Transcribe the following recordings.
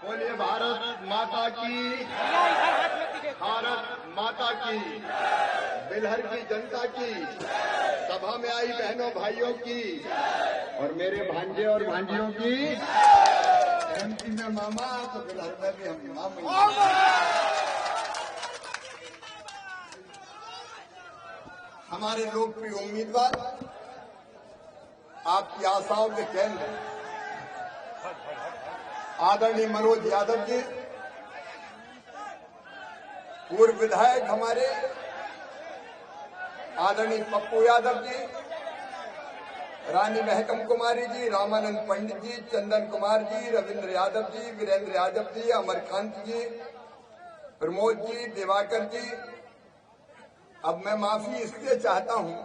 बोलिए भारत माता की, भारत माता की, बिलहर की जनता की, सभा में आई बहनों भाइयों की और मेरे भांजे और भांजियों की। एमपी में मामा तो बिलहर में भी हम मामा। हमारे लोकप्रिय उम्मीदवार, आपकी आशाओं के केंद्र आदरणीय मनोज यादव जी, पूर्व विधायक हमारे आदरणीय पप्पू यादव जी, रानी महकम कुमारी जी, रामानंद पंडित जी, चंदन कुमार जी, रविंद्र यादव जी, वीरेंद्र यादव जी, अमरकांत जी, प्रमोद जी, दिवाकर जी। अब मैं माफी इसलिए चाहता हूं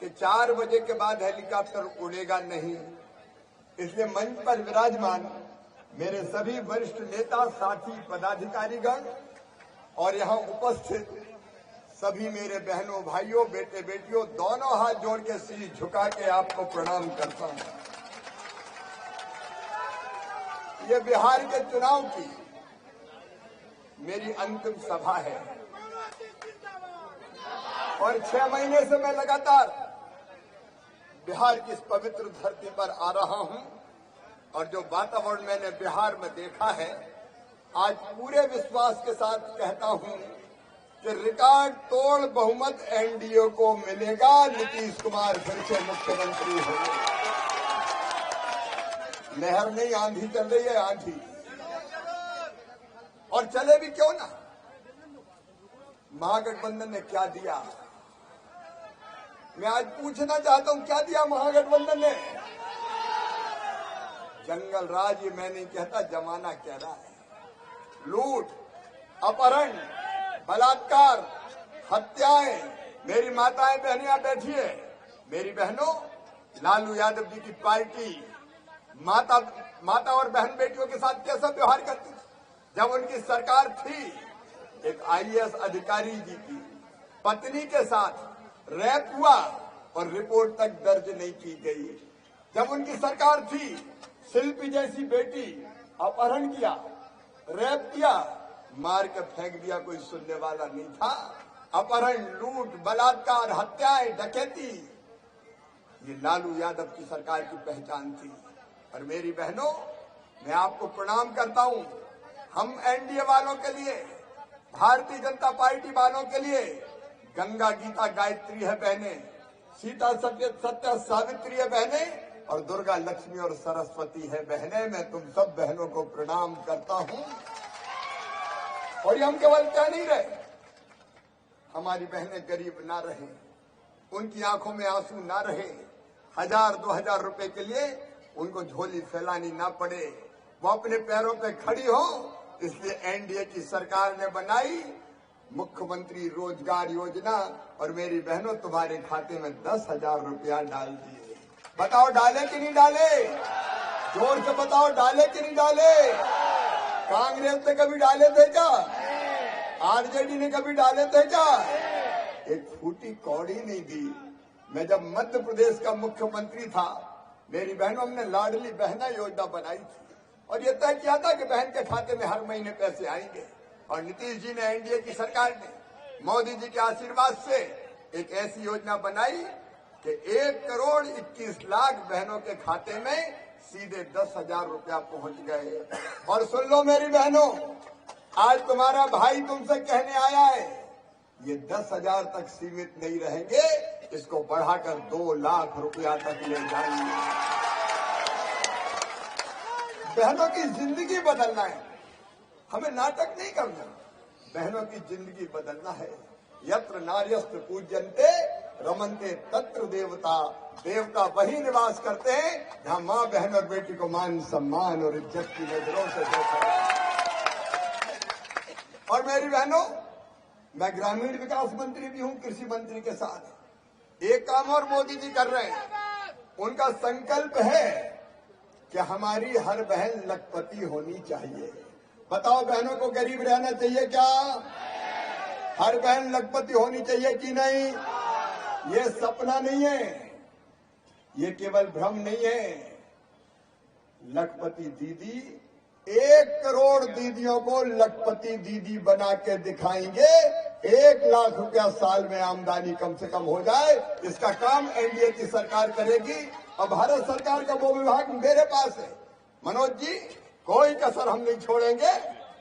कि 4 बजे के बाद हेलीकॉप्टर उड़ेगा नहीं, इसलिए मंच पर विराजमान मेरे सभी वरिष्ठ नेता, साथी, पदाधिकारीगण और यहां उपस्थित सभी मेरे बहनों, भाइयों, बेटे बेटियों, दोनों हाथ जोड़ के सिर झुका के आपको प्रणाम करता हूं। ये बिहार के चुनाव की मेरी अंतिम सभा है और 6 महीने से मैं लगातार बिहार की इस पवित्र धरती पर आ रहा हूं और जो वातावरण मैंने बिहार में देखा है, आज पूरे विश्वास के साथ कहता हूं कि रिकॉर्ड तोड़ बहुमत एनडीए को मिलेगा। नीतीश कुमार फिर से मुख्यमंत्री होंगे। लहर नहीं, आंधी चल रही है, आंधी, और चले भी क्यों ना। महागठबंधन ने क्या दिया, मैं आज पूछना चाहता हूं, क्या दिया महागठबंधन ने? जंगल राज, ये मैं नहीं कहता, जमाना कह रहा है। लूट, अपहरण, बलात्कार, हत्याएं। मेरी माताएं बहनियां बैठी है, मेरी बहनों, लालू यादव जी की पार्टी माता और बहन बेटियों के साथ कैसा व्यवहार करती थी? जब उनकी सरकार थी, एक आईएएस अधिकारी जी की पत्नी के साथ रेप हुआ और रिपोर्ट तक दर्ज नहीं की गई। जब उनकी सरकार थी, शिल्पी जैसी बेटी अपहरण किया, रेप किया, मार के फेंक दिया, कोई सुनने वाला नहीं था। अपहरण, लूट, बलात्कार, हत्याएं, डकैती, ये लालू यादव की सरकार की पहचान थी। और मेरी बहनों, मैं आपको प्रणाम करता हूं। हम एनडीए वालों के लिए, भारतीय जनता पार्टी वालों के लिए गंगा गीता गायत्री है बहने, सीता सत्य सावित्री है बहने, और दुर्गा लक्ष्मी और सरस्वती है बहने। मैं तुम सब बहनों को प्रणाम करता हूं। और ये हम केवल कह नहीं रहे, हमारी बहनें गरीब ना रहे, उनकी आंखों में आंसू ना रहे, 1000-2000 रुपए के लिए उनको झोली फैलानी ना पड़े, वो अपने पैरों पे खड़ी हो। इसलिए एनडीए की सरकार ने बनाई मुख्यमंत्री रोजगार योजना, और मेरी बहनों, तुम्हारे खाते में 10,000 रुपया डाल दिए। बताओ डाले कि नहीं डाले? जोर से बताओ, डाले कि नहीं डाले? कांग्रेस ने कभी डाले थे क्या? आरजेडी ने कभी डाले थे क्या? एक फूटी कौड़ी नहीं दी। मैं जब मध्य प्रदेश का मुख्यमंत्री था, मेरी बहनों, हमने लाडली बहना योजना बनाई थी और ये तय किया था कि बहन के खाते में हर महीने पैसे आएंगे। और नीतीश जी ने, एनडीए की सरकार ने, मोदी जी के आशीर्वाद से एक ऐसी योजना बनाई कि 1,21,00,000 बहनों के खाते में सीधे 10,000 रुपया पहुंच गए। और सुन लो मेरी बहनों, आज तुम्हारा भाई तुमसे कहने आया है, ये 10,000 तक सीमित नहीं रहेंगे, इसको बढ़ाकर 2 लाख रुपया तक ले जाएंगे। बहनों की जिंदगी बदलना है, हमें नाटक नहीं करना, बहनों की जिंदगी बदलना है। यत्र नार्यस्त्र पूज्यन्ते रमन्ते तत्र देवता, देवता वही निवास करते हैं जहां मां, बहन और बेटी को मान, सम्मान और इज्जत की नजरों से देखा। और मेरी बहनों, मैं ग्रामीण विकास मंत्री भी हूं, कृषि मंत्री के साथ। एक काम और मोदी जी कर रहे हैं, उनका संकल्प है कि हमारी हर बहन लखपति होनी चाहिए। बताओ, बहनों को गरीब रहना चाहिए क्या? हर बहन लखपति होनी चाहिए कि नहीं? ये सपना नहीं है, ये केवल भ्रम नहीं है। लखपति दीदी 1 करोड़ दीदियों को लखपति दीदी बना के दिखाएंगे। 1 लाख रुपया साल में आमदनी कम से कम हो जाए, इसका काम एनडीए की सरकार करेगी। और भारत सरकार का वो विभाग मेरे पास है। मनोज जी, कोई कसर हम नहीं छोड़ेंगे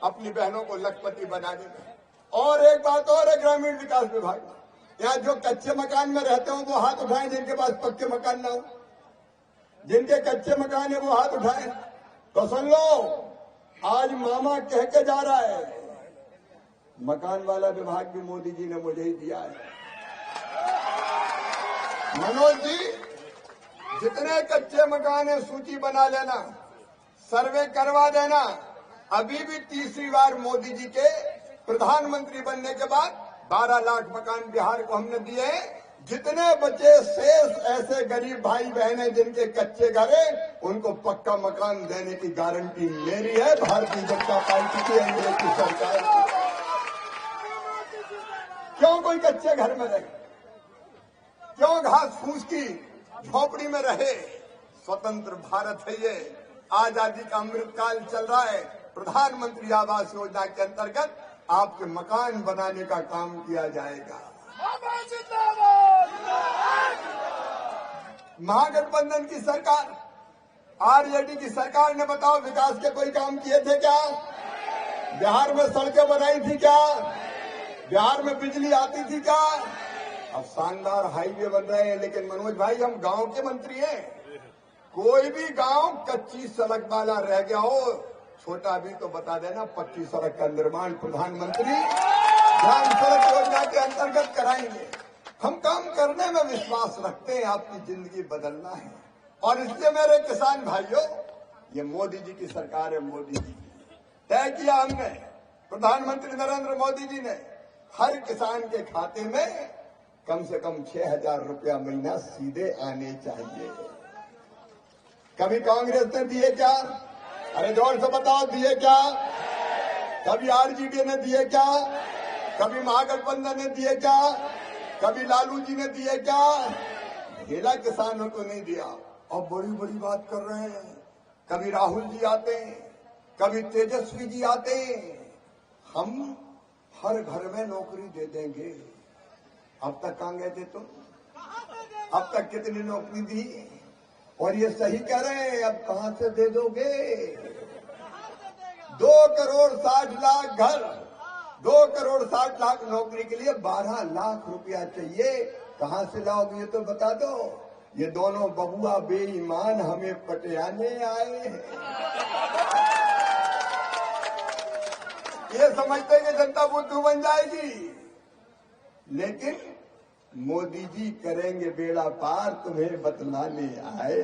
अपनी बहनों को लखपति बनाने में। और एक बात और है, ग्रामीण विकास विभाग, यहाँ जो कच्चे मकान में रहते हो वो हाथ उठाएं, जिनके पास पक्के मकान ना हो। जिनके कच्चे मकान है वो हाथ उठाएं। तो सुन लो, आज मामा कह के जा रहा है, मकान वाला विभाग भी मोदी जी ने मुझे ही दिया है। मनोज जी, जितने कच्चे मकान है सूची बना लेना, सर्वे करवा देना। अभी भी तीसरी बार मोदी जी के प्रधानमंत्री बनने के बाद 12 लाख मकान बिहार को हमने दिए हैं। जितने बचे शेष ऐसे गरीब भाई बहन हैं जिनके कच्चे घर हैं, उनको पक्का मकान देने की गारंटी मेरी है, भारतीय जनता पार्टी की, एनडीए की सरकार की। क्यों कोई कच्चे घर में रहे, क्यों घास फूस की झोपड़ी में रहे? स्वतंत्र भारत है ये, आजादी का अमृतकाल चल रहा है। प्रधानमंत्री आवास योजना के अंतर्गत आपके मकान बनाने का काम किया जाएगा। महागठबंधन की सरकार, आरजेडी की सरकार ने बताओ विकास के कोई काम किए थे क्या? बिहार में सड़कें बनाई थी क्या? बिहार में बिजली आती थी क्या? अब शानदार हाईवे बन रहे हैं, लेकिन मनोज भाई, हम गांव के मंत्री हैं। कोई भी गांव कच्ची सड़क वाला रह गया हो, छोटा भी तो बता देना, पक्की सड़क का निर्माण प्रधानमंत्री ग्राम सड़क योजना के अंतर्गत कराएंगे। हम काम करने में विश्वास रखते हैं, आपकी जिंदगी बदलना है। और इसलिए मेरे किसान भाइयों, ये मोदी जी की सरकार है, मोदी जी तय किया हमने, प्रधानमंत्री नरेंद्र मोदी जी ने, हर किसान के खाते में कम से कम 6,000 रुपया महीना सीधे आने चाहिए। कभी कांग्रेस ने दिए क्या? अरे जोर से बताओ, दिए क्या? कभी आरजेडी ने दिए क्या? कभी महागठबंधन ने दिए क्या? कभी लालू जी ने दिए क्या? ढेला किसानों को नहीं दिया। और बड़ी बड़ी बात कर रहे हैं, कभी राहुल जी आते हैं, कभी तेजस्वी जी आते हैं, हम हर घर में नौकरी दे देंगे। अब तक कहां गए थे तुम? अब तक कितनी नौकरी दी? और ये सही कह रहे हैं, अब कहां से दे दोगे? 2 करोड़ 60 लाख घर, 2 करोड़ 60 लाख नौकरी के लिए 12 लाख रुपया चाहिए। कहां से लाओगे ये तो बता दो। ये दोनों बबुआ बेईमान हमें पटियाने आए हैं। ये समझते हैं कि जनता बुद्धू बन जाएगी, लेकिन मोदी जी करेंगे बेड़ा पार, तुम्हें बतलाने आए।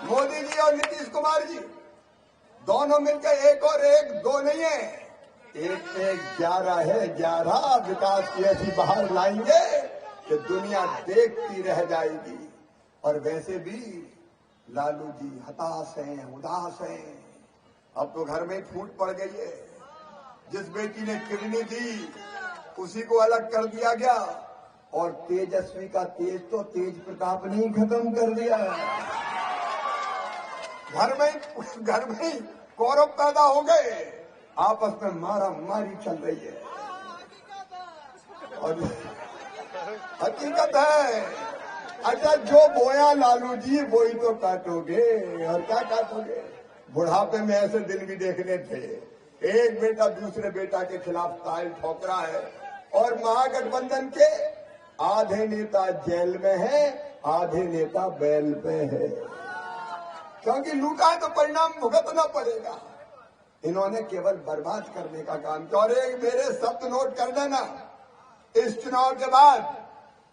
मोदी जी और नीतीश कुमार जी दोनों मिलकर 1 और 1 2 नहीं है, 1-1-11 है। 11 विकास की ऐसी बाहर लाएंगे कि दुनिया देखती रह जाएगी। और वैसे भी लालू जी हताश हैं, उदास हैं। अब तो घर में फूट पड़ गई है। जिस बेटी ने किडनी दी उसी को अलग कर दिया गया, और तेजस्वी का तेज तो तेज प्रताप ने खत्म कर दिया। घर में कौरव पैदा हो गए, आपस में मारा मारी चल रही है। और हकीकत है, अच्छा जो बोया लालू जी वही तो काटोगे, और क्या काटोगे? बुढ़ापे में ऐसे दिन भी देखने थे, एक बेटा दूसरे बेटा के खिलाफ ताल ठोक रहा है, और महागठबंधन के आधे नेता जेल में है, आधे नेता बैल पे है, क्योंकि लूटा है तो परिणाम भुगतना पड़ेगा। इन्होंने केवल बर्बाद करने का काम किया। और एक मेरे शब्द नोट कर देना, इस चुनाव के बाद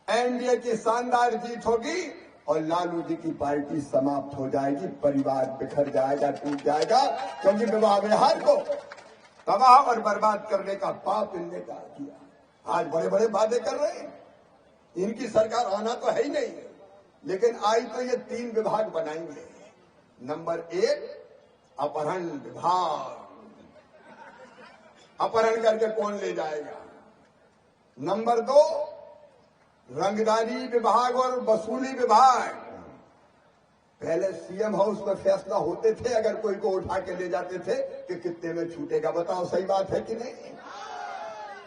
एनडीए की शानदार जीत होगी और लालू जी की पार्टी समाप्त हो जाएगी, परिवार बिखर जाएगा, टूट जाएगा, क्योंकि विवाह विहार को तबाह और बर्बाद करने का पाप इनने का किया। आज बड़े बड़े वादे कर रहे हैं, इनकी सरकार आना तो है ही नहीं, लेकिन आई तो ये 3 विभाग बनाएंगे। नंबर 1 अपहरण विभाग, अपहरण करके कौन ले जाएगा। नंबर 2 रंगदारी विभाग और वसूली विभाग, पहले सीएम हाउस में फैसला होते थे, अगर कोई को उठा के ले जाते थे कि कितने में छूटेगा। बताओ सही बात है कि नहीं?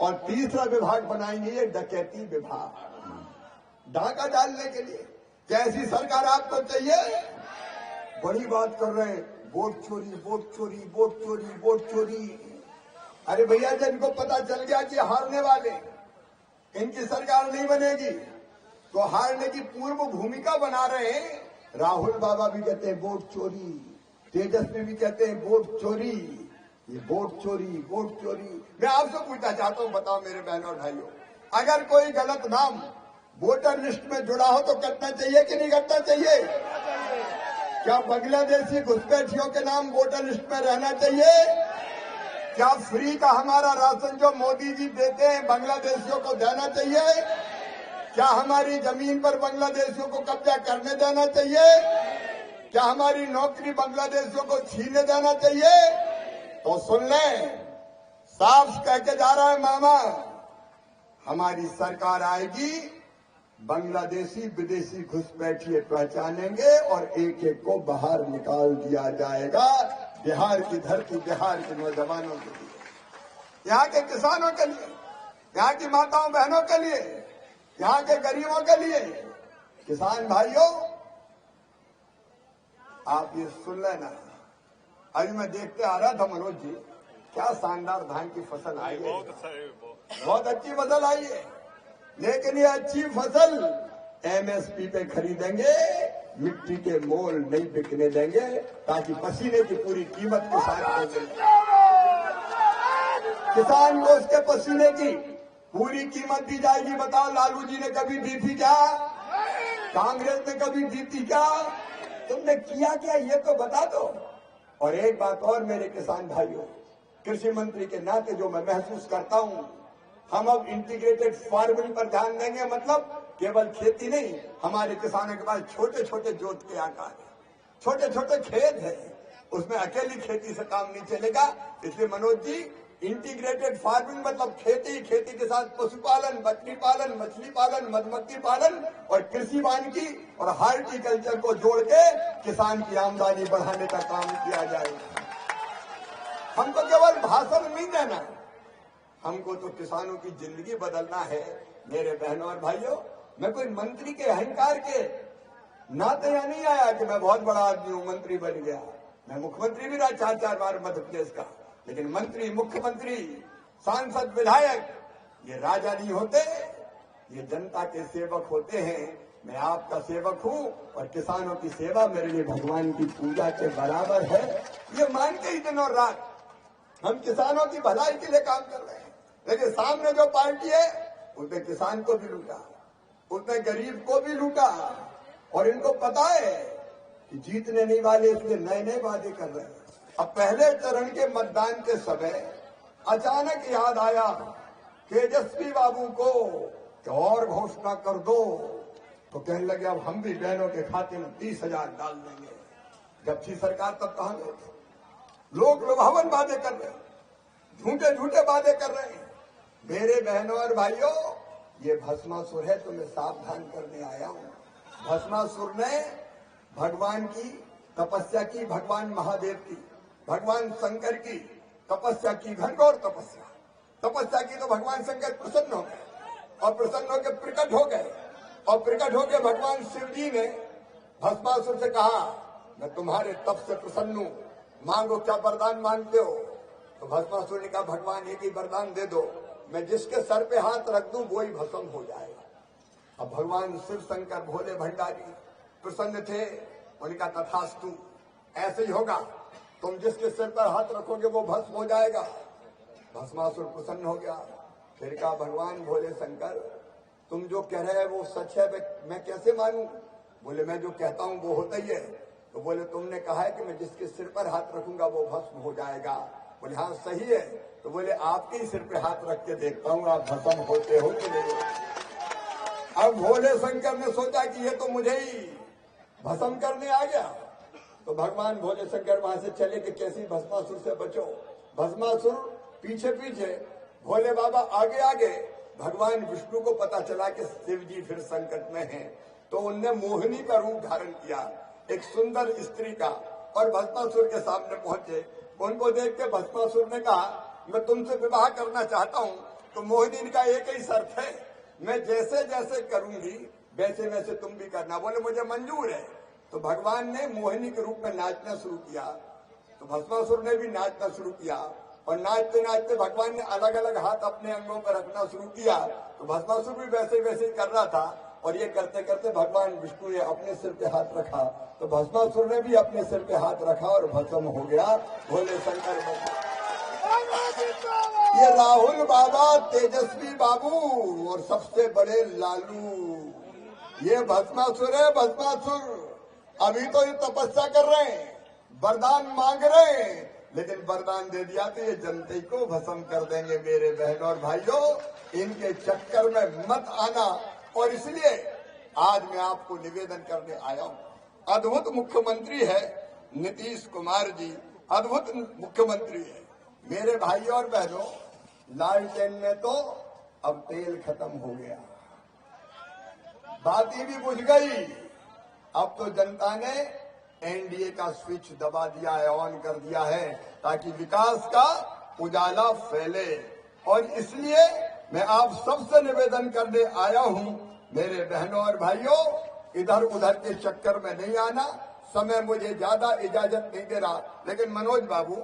और तीसरा विभाग बनाएंगे ये डकैती विभाग, डाका डालने के लिए। कैसी सरकार आपको चाहिए? बड़ी बात कर रहे हैं, वोट चोरी, वोट चोरी, वोट चोरी, वोट चोरी। अरे भैया, जिनको पता चल गया कि हारने वाले, इनकी सरकार नहीं बनेगी, तो हारने की पूर्व भूमिका बना रहे हैं। राहुल बाबा भी कहते हैं वोट चोरी, तेजस्वी भी कहते हैं वोट चोरी, ये वोट चोरी, वोट चोरी। मैं आपसे पूछना चाहता हूं, बताओ मेरे बहनों और भाइयों, अगर कोई गलत नाम वोटर लिस्ट में जुड़ा हो तो करना चाहिए कि नहीं करना चाहिए? क्या बांग्लादेशी घुसपैठियों के नाम वोटर लिस्ट में रहना चाहिए? क्या फ्री का हमारा राशन जो मोदी जी देते हैं बांग्लादेशियों को देना चाहिए? क्या हमारी जमीन पर बांग्लादेशियों को कब्जा करने देना चाहिए? क्या हमारी नौकरी बांग्लादेशियों को छीनने देना चाहिए? तो सुन लें, साफ कह के जा रहा है मामा, हमारी सरकार आएगी, बांग्लादेशी विदेशी घुसपैठिए पहचानेंगे और एक एक को बाहर निकाल दिया जाएगा। बिहार की धरती, बिहार के नौजवानों के लिए, यहाँ के किसानों के लिए, यहाँ की माताओं बहनों के लिए, यहाँ के गरीबों के लिए। किसान भाइयों, आप ये सुन लेना, अभी मैं देखते आ रहा था मनोज जी, क्या शानदार धान की फसल आई है, बहुत अच्छी फसल आई है। लेकिन ये अच्छी फसल एमएसपी पे खरीदेंगे, मिट्टी के मोल नहीं बिकने देंगे, ताकि पसीने की पूरी कीमत किसान को मिले। किसान को उसके पसीने की पूरी कीमत दी जाएगी। बताओ, लालू जी ने कभी दी थी क्या? कांग्रेस ने कभी दी थी क्या? तुमने किया क्या, ये तो बता दो। और एक बात और मेरे किसान भाइयों, कृषि मंत्री के नाते जो मैं महसूस करता हूं, हम अब इंटीग्रेटेड फार्मिंग पर ध्यान देंगे। मतलब केवल खेती नहीं, हमारे किसानों के पास छोटे छोटे जोत के आकार है, छोटे छोटे खेत है, उसमें अकेली खेती से काम नहीं चलेगा। इसलिए मनोज जी, इंटीग्रेटेड फार्मिंग मतलब खेती, खेती के साथ पशुपालन, बकरी पालन, मछली पालन, मधुमक्खी पालन और कृषि वानिकी और हार्टिकल्चर को जोड़ के किसान की आमदनी बढ़ाने का काम किया जाएगा। हमको केवल भाषण नहीं देना, हमको तो किसानों की जिंदगी बदलना है। मेरे बहनों और भाइयों, मैं कोई मंत्री के अहंकार के नाते यहाँ नहीं आया कि मैं बहुत बड़ा आदमी हूं, मंत्री बन गया। मैं मुख्यमंत्री भी रहा 4-4 बार मध्य प्रदेश का, लेकिन मंत्री, मुख्यमंत्री, सांसद, विधायक ये राजा नहीं होते, ये जनता के सेवक होते हैं। मैं आपका सेवक हूं और किसानों की सेवा मेरे लिए भगवान की पूजा के बराबर है। ये मान के ही दिन और रात हम किसानों की भलाई के लिए काम कर रहे हैं। लेकिन सामने जो पार्टी है उसने किसान को भी लूटा, उसने गरीब को भी लूटा, और इनको पता है कि जीतने नहीं वाले, इसलिए नए नए वादे कर रहे हैं। अब पहले चरण के मतदान के समय अचानक याद आया तेजस्वी बाबू को कि और घोषणा कर दो, तो कहने लगे अब हम भी बहनों के खाते में 30,000 डाल देंगे। जब थी सरकार तब कहां गए थे? लोग लुभावन वादे कर रहे हैं, झूठे झूठे वादे कर रहे हैं। मेरे बहनों और भाइयों, ये भस्मासुर है, तो मैं सावधान करने आया हूं। भस्मासुर ने भगवान की तपस्या की, भगवान महादेव की, भगवान शंकर की तपस्या की, घनघोर तपस्या की, तो भगवान शंकर प्रसन्न हो गए और प्रसन्न होकर प्रकट हो गए, और प्रकट होकर भगवान शिव जी ने भस्मासुर से कहा, मैं तुम्हारे तप से प्रसन्न हूं, मांगो, क्या वरदान मांगते हो? तो भस्मासुर ने कहा, भगवान एक ही वरदान दे दो, मैं जिसके सर पे हाथ रख दूं वो ही भस्म हो जाएगा। अब भगवान शिव शंकर भोले भंडारी प्रसन्न थे, उनका तथास्तु, ऐसे ही होगा, तुम जिसके सिर पर हाथ रखोगे वो भस्म हो जाएगा। भस्मासुर प्रसन्न हो गया। फिर कहा, भगवान भोले शंकर, तुम जो कह रहे हैं वो सच है, मैं कैसे मानूं? बोले, मैं जो कहता हूं वो होता ही है। तो बोले, तुमने कहा है कि मैं जिसके सिर पर हाथ रखूंगा वो भस्म हो जाएगा। बोले, हाँ सही है। तो बोले, आपके ही सिर पे हाथ रख के देखता हूँ आप भस्म होते हो कि नहीं। अब भोले शंकर ने सोचा कि ये तो मुझे ही भस्म करने आ गया। तो भगवान भोले शंकर वहां से चले कि कैसी भस्मासुर से बचो। भस्मासुर पीछे पीछे, भोले बाबा आगे आगे। भगवान विष्णु को पता चला कि शिव जी फिर संकट में हैं, तो उनने मोहिनी का रूप धारण किया। एक सुंदर स्त्री का और भस्मासुर के सामने पहुंचे। उनको देख के भस्मासुर ने कहा, मैं तुमसे विवाह करना चाहता हूं। तो मोहिनी का एक ही शर्त है, मैं जैसे जैसे करूंगी वैसे वैसे तुम भी करना। बोले मुझे मंजूर है। तो भगवान ने मोहिनी के रूप में नाचना शुरू किया, तो भस्मासुर ने भी नाचना शुरू किया। और नाचते नाचते भगवान ने अलग अलग हाथ अपने अंगों पर रखना शुरू किया, तो भस्मासुर भी वैसे वैसे ही कर रहा था। और ये करते करते भगवान विष्णु ने अपने सिर पे हाथ रखा, तो भस्मासुर ने भी अपने सिर पे हाथ रखा और भस्म हो गया। भोले शंकर ये राहुल बाबा, तेजस्वी बाबू और सबसे बड़े लालू, ये भस्मासुर है। भस्मासुर अभी तो ये तपस्या कर रहे हैं, वरदान मांग रहे हैं, लेकिन वरदान दे दिया तो ये जनता को भस्म कर देंगे। मेरे बहनों और भाइयों, इनके चक्कर में मत आना। और इसलिए आज मैं आपको निवेदन करने आया हूं। अद्भुत मुख्यमंत्री है नीतीश कुमार जी, अद्भुत मुख्यमंत्री है। मेरे भाइयों और बहनों, लालटेन में तो अब तेल खत्म हो गया, बाती भी बुझ गई। अब तो जनता ने एनडीए का स्विच दबा दिया है, ऑन कर दिया है, ताकि विकास का उजाला फैले। और इसलिए मैं आप सबसे निवेदन करने आया हूं, मेरे बहनों और भाइयों, इधर उधर के चक्कर में नहीं आना। समय मुझे ज्यादा इजाजत नहीं दे रहा, लेकिन मनोज बाबू,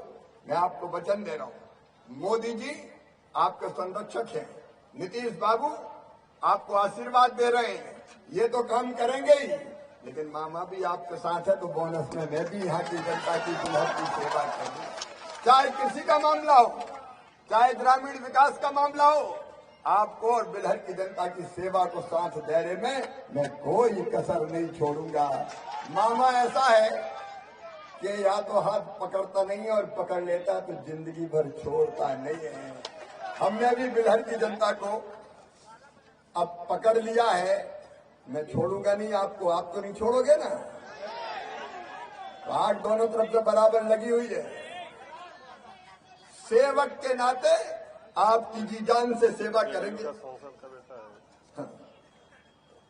मैं आपको वचन दे रहा हूं, मोदी जी आपके संरक्षक हैं, नीतीश बाबू आपको आशीर्वाद दे रहे हैं, ये तो काम करेंगे ही, लेकिन मामा भी आपके साथ है, तो बोनस में मैं भी यहाँ की जनता की दुल्हन की सेवा करूँ। चाहे कृषि का मामला हो, चाहे ग्रामीण विकास का मामला हो, आपको और बिलहर की जनता की सेवा को साथ दायरे में मैं कोई कसर नहीं छोड़ूंगा। मामा ऐसा है कि या तो हाथ पकड़ता नहीं है, और पकड़ लेता तो जिंदगी भर छोड़ता नहीं है। हमने भी बिलहर की जनता को अब पकड़ लिया है, मैं छोड़ूंगा नहीं आपको। आप तो नहीं छोड़ोगे ना? तो आग दोनों तरफ से बराबर लगी हुई है। सेवक के नाते आपकी जी जान से सेवा करेंगे। हाँ,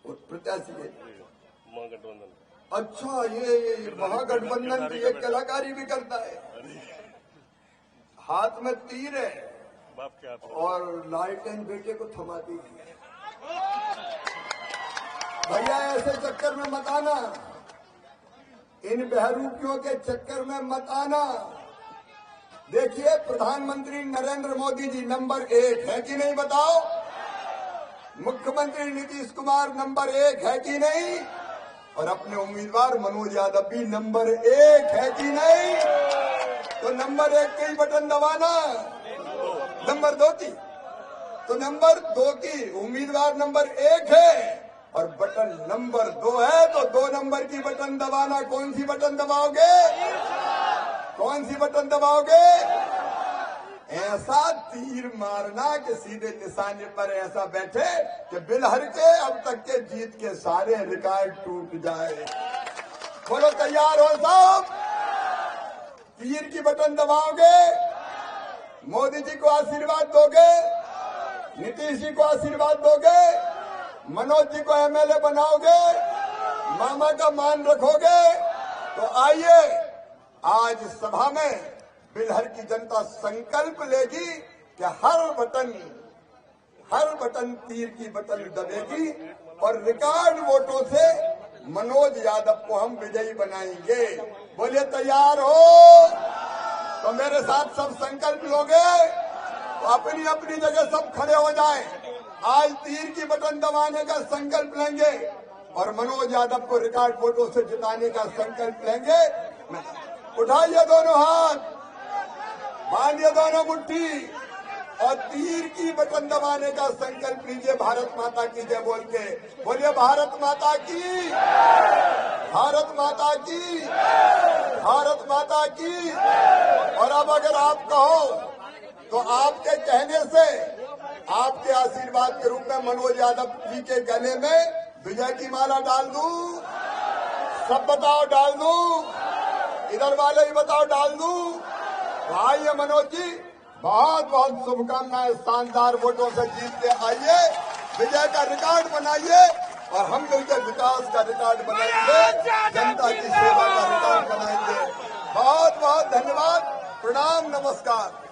प्रत्याशी है महागठबंधन। अच्छा, ये महागठबंधन की एक कलाकारी भी करता है, हाथ में तीर है और लालटेन बेटे को थमाती है। भैया ऐसे चक्कर में मत आना, इन बहरूपियों के चक्कर में मत आना। देखिए, प्रधानमंत्री नरेंद्र मोदी जी नंबर 1 है कि नहीं बताओ? मुख्यमंत्री नीतीश कुमार नंबर 1 है कि नहीं? और अपने उम्मीदवार मनोज यादव भी नंबर 1 है कि नहीं? तो नंबर 1 के ही बटन दबाना, नंबर 2 की। तो नंबर 2 की उम्मीदवार नंबर 1 है और बटन नंबर 2 है, तो 2 नंबर की बटन दबाना। कौन सी बटन दबाओगे? कौन सी बटन दबाओगे? ऐसा तीर मारना कि सीधे निशाने पर ऐसा बैठे कि बिलहर के अब तक के जीत के सारे रिकॉर्ड टूट जाए। बोलो तैयार हो साहब? तीर की बटन दबाओगे? मोदी जी को आशीर्वाद दोगे? नीतीश जी को आशीर्वाद दोगे? मनोज जी को एमएलए बनाओगे? मामा का मान रखोगे? तो आइए, आज सभा में बिलहर की जनता संकल्प लेगी कि हर बटन तीर की बटन दबेगी और रिकॉर्ड वोटों से मनोज यादव को हम विजयी बनाएंगे। बोलिए तैयार हो? तो मेरे साथ सब संकल्प लोगे? तो अपनी अपनी जगह सब खड़े हो जाएं। आज तीर की बटन दबाने का संकल्प लेंगे और मनोज यादव को रिकॉर्ड वोटों से जिताने का संकल्प लेंगे। उठाइए दोनों हाथ, बांधिए दोनों मुट्ठी और तीर की बटन दबाने का संकल्प लीजिए। भारत माता की जय बोल के बोलिए, भारत माता की, भारत माता की, भारत माता की। और अब अगर आप कहो तो आपके कहने से, आपके आशीर्वाद के रूप में मनोज यादव जी के गले में विजय की माला डाल दूं? सब बताओ, डाल दूं? इधर वाले ही बताओ, डाल दूं? आइए मनोज जी, बहुत बहुत शुभकामनाएं। शानदार वोटों से जीत के आइए, विजय का रिकॉर्ड बनाइए और हम मिलकर विकास का रिकॉर्ड बनाएंगे, जनता की सेवा का रिकॉर्ड बनाएंगे। बहुत बहुत धन्यवाद। प्रणाम, नमस्कार।